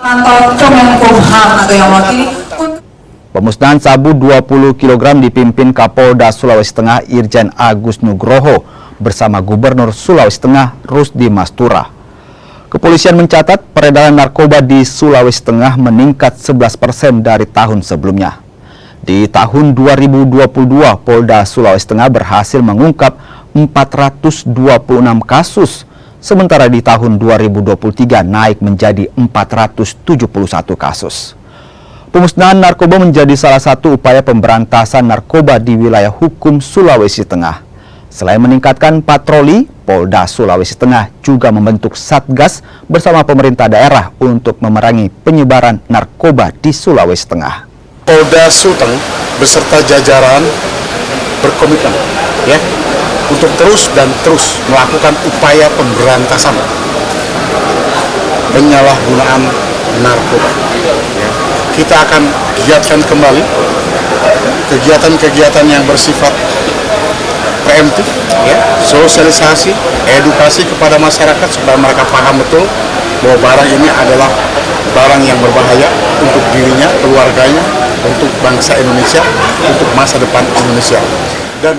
Kantor Kemenkumham atau yang mewakili. Pemusnahan sabu 20 kg dipimpin Kapolda Sulawesi Tengah Irjen Agus Nugroho bersama Gubernur Sulawesi Tengah Rusdi Mastura. Kepolisian mencatat peredaran narkoba di Sulawesi Tengah meningkat 11% dari tahun sebelumnya. Di tahun 2022, Polda Sulawesi Tengah berhasil mengungkap 426 kasus, sementara di tahun 2023 naik menjadi 471 kasus. Pemusnahan narkoba menjadi salah satu upaya pemberantasan narkoba di wilayah hukum Sulawesi Tengah. Selain meningkatkan patroli, Polda Sulawesi Tengah juga membentuk Satgas bersama pemerintah daerah untuk memerangi penyebaran narkoba di Sulawesi Tengah. Polda Sulteng beserta jajaran berkomitmen untuk terus melakukan upaya pemberantasan penyalahgunaan narkoba. Kita akan giatkan kembali kegiatan-kegiatan yang bersifat preemptif, sosialisasi, edukasi kepada masyarakat supaya mereka paham betul bahwa barang ini adalah barang yang berbahaya untuk dirinya, keluarganya, untuk bangsa Indonesia, untuk masa depan Indonesia. Dan